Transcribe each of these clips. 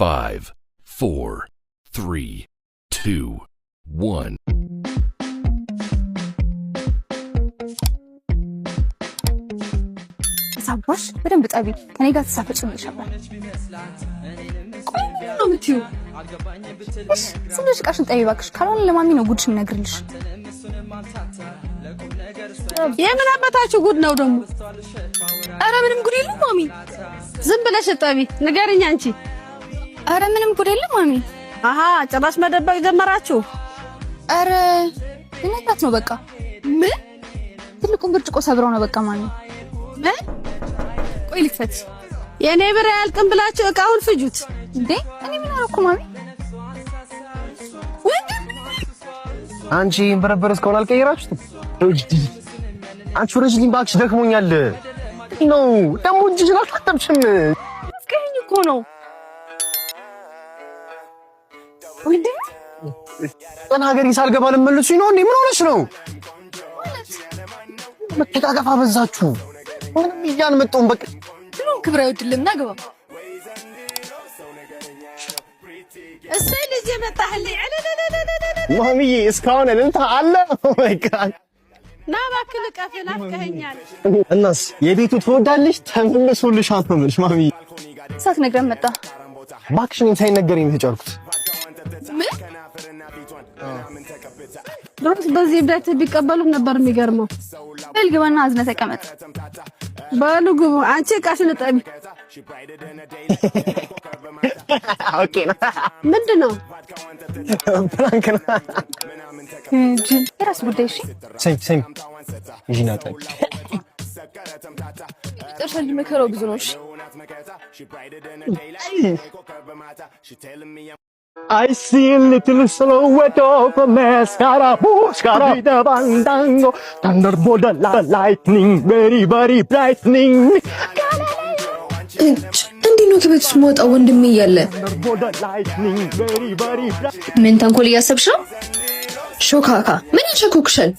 5, 4, 3, 2, 1. ሳባሽ በደንብ ጣቢ ከኔ ጋር ተሳፈጭልሽ ነበር። ቆንጆ ምትዩ ስንሽ ቃሽን ጣቢ ባክሽ ካልሆነ ለማሚ ነው ጉድሽን ነግርልሽ። የምን አባታችሁ ጉድ ነው ደግሞ? አረ ምንም ጉድ የለም ማሚ። ዝም ብለሽ ጣቢ ንገሪኝ አንቺ። አረ ምንም ጉድ የለም ማሚ። አሃ ጭራሽ መደበቅ ጀመራችሁ? አረ ልነግራት ነው በቃ። ምን ትልቁን ብርጭቆ ሰብረው ነው በቃ ማሚ። ቆይ ልክፈት። የኔ ብር ያልቅም ብላችሁ እቃውን ፍጁት እንዴ? እኔ ምን አደረኩ ማሚ? አንቺ በረበረ እስካሁን አልቀየራችሁትም? አንቺ ወረጅልኝ ባክሽ ደክሞኛል። ነው ደግሞ እጅሽ አልታጠብሽም። አስቀኝ እኮ ነው። ወንድ ተናገሪ ሳልገባ ልመልሱኝ ነው እንዴ? ምን ሆነሽ ነው? መተቃቀፍ አበዛችሁ። ምንም ይያን መጣውን በቃ ሁሉም ክብር አይወድልምና ገባ። እሰይ ልጅ መጣህልኝ። ማሚዬ እስካሁን እልልታ አለ። ኦ ማይ ጋድ ና እባክህ ልቀፍህ፣ ናፍቀኸኛል። እናስ የቤቱ ትወዳለሽ? ተመልሶልሽ አትመልሽ ማሚዬ። ሳትነግረን መጣ። እባክሽ እኔም ሳይነገረኝ ነው የተጫርኩት። ምን ድሮስ በዚህ እብደት ቢቀበሉም ነበር የሚገርመው። ልግባና አዝነ ተቀመጥ። በሉ ግቡ። አንቺ እቃሽን እጠቢ። ኦኬ ነው። ምንድነው? ፍራንክ ነው እንጂ የራስ ጉዳይ። እሺ ሰም ይጂናጣ ጥርሰን መከረው ብዙ ነው። እሺ I see a little silhouette of a Scaramouche, the bandango, thunderbolt, the lightning, very, very brightening. እንዴ ነው ከቤት ስሞጣ ወንድሜ እያለ ምን ተንኮል እያሰብሽ ነው? ሾካካ ምን ያሸኩክሻል?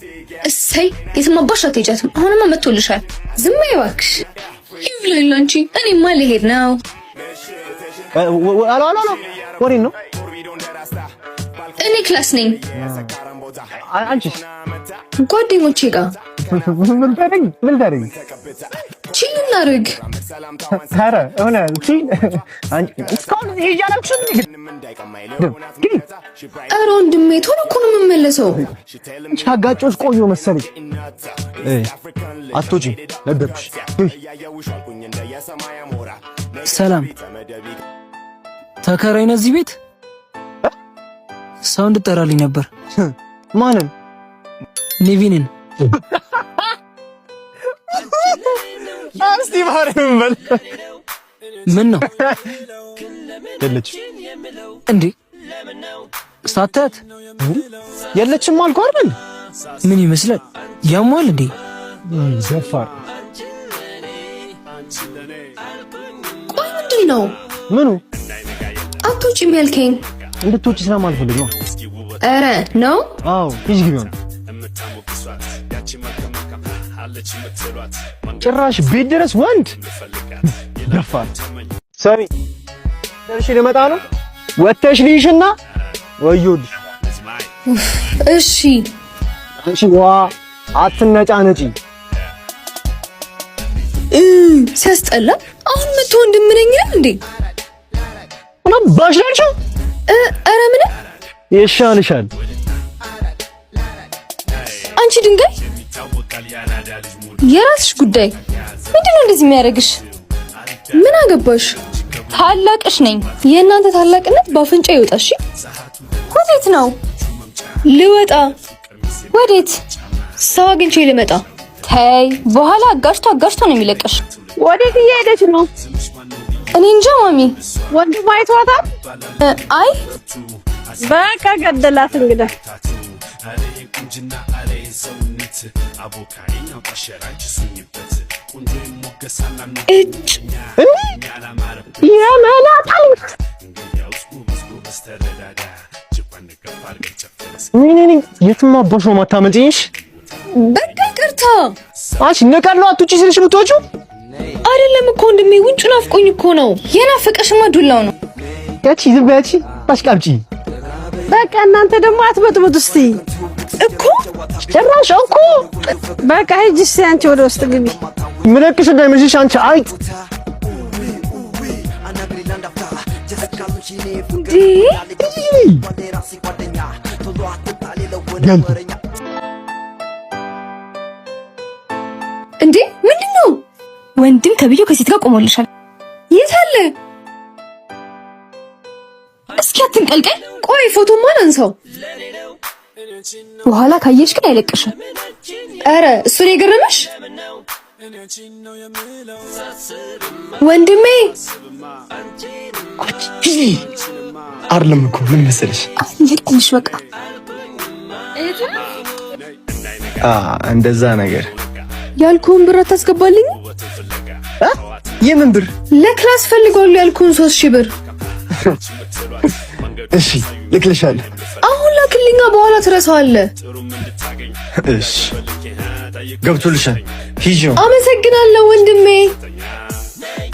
እሰይ የትማባሽ አትሄጃትም። አሁንማ መጥቶልሻል። ዝም በይ እባክሽ። ይብላኝ አንቺ። እኔማ ልሄድ ነው። አሎ ወሬ ነው። እኔ ክላስ ነኝ። አንቺስ? ጓደኞቼ ጋር ምን ታረጊ? ቺል እናድርግ። ኧረ ሆነ ቺል አንቺ እስካሁን ይያላችሁ ግን ኧረ ወንድሜ ቶሎ እኮ ነው የምመለሰው። ቻጋጮች ቆዩ መሰለኝ። አትወጪ ነበርኩሽ። ሰላም ተከራይ ነህ እዚህ ቤት? ሰው እንድጠራልኝ ነበር። ማንን? ኔቪንን። አስቲ ማርያም በል። ምን ነው የለችም እንዴ? ሳታት የለችም አልኩህ አይደል? ምን ይመስላል? ያሟል እንዴ? ዘፋር ቆይ ምንድን ነው? ምኑ? አትወጪም ያልከኝ? እንድትወጪ ስለማልፈልግ ነው። ኧረ ነው? አዎ ሂጂ ግቢ ነው። ጭራሽ ቤት ድረስ ወንድ ደፋር። ሰሚ ደርሼ ልመጣ ነው። ወተሽ ልይሽና ወዮልሽ። እሺ አንቺ ዋ አትነጫነጪ። ሲያስጠላ። አሁን መቶ ወንድምነኛ እንዴ? ምንም ባሽላችሁ። ኧረ ምን ይሻልሻል። አንቺ ድንጋይ የራስሽ ጉዳይ። ምንድነው እንደዚህ የሚያደርግሽ? ምን አገባሽ? ታላቅሽ ነኝ። የእናንተ ታላቅነት በአፍንጫ ይወጣሽ። ወዴት ነው? ልወጣ። ወዴት? ሰው አግኝቼ ልመጣ። ተይ በኋላ አጋሽቶ ነው የሚለቀሽ። ወዴት እየሄደች ነው? እኔ እንጃ ማሚ። ወንድሟ አይቷታል? አይ በቃ ገደላት እንግዲህ። እጭ የመላጣል ምን የትም አባሽ ነው ማታመጪሽ? በቃ ይቅርታ። አንቺ ነቀለው አትውጪ ስልሽ ብትወጪው አይደለም እኮ ወንድሜ ውጭ ናፍቆኝ እኮ ነው። የናፈቀሽማ ዱላው ነው። ያቺ ዝም በያቺ ታሽቃብጪ። በቃ እናንተ ደግሞ አትበጥብጡ እስቲ እኮ ጭራሽ እኮ በቃ ሂጂ እስቲ አንቺ ወደ ውስጥ ግቢ። ምንቅሽ እንዳይመስልሽ አንቺ አይጥ። እንዴ ምንድነው? ወንድም ተብዬው ከሴት ጋር ቆሞልሻል። የት አለ? እስኪ አትንቀልቀል። ቆይ ፎቶማ አንሳው። በኋላ ካየሽ ግን አይለቅሽም። አረ እሱን የገረመሽ ወንድሜ አይደለም እኮ ምን መሰለሽ? ይልቅልሽ በቃ እንደዛ ነገር ያልኩህን ብር አታስገባልኝ? የምን ብር? ለክላስ ፈልጋለሁ ያልኩህን 3000 ብር። እሺ ልክልሻለሁ። አሁን ላክልኛ፣ በኋላ ትረሳዋለህ። እሺ ገብቶልሻል። ሂጂ። አመሰግናለሁ ወንድሜ።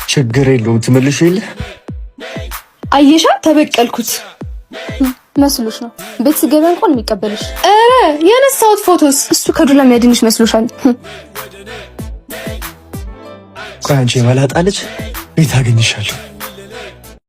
ችግር የለውም ትመልሺው የለ። አየሻ ተበቀልኩት መስሎሽ ነው። ቤት ስገባ እንኳን የሚቀበልሽ። ኧረ ያነሳሁት ፎቶስ እሱ ከዱላ የሚያድንሽ መስሎሻል? ቆይ አንቺ የመላጣ ልጅ ቤት አገኝሻለሁ።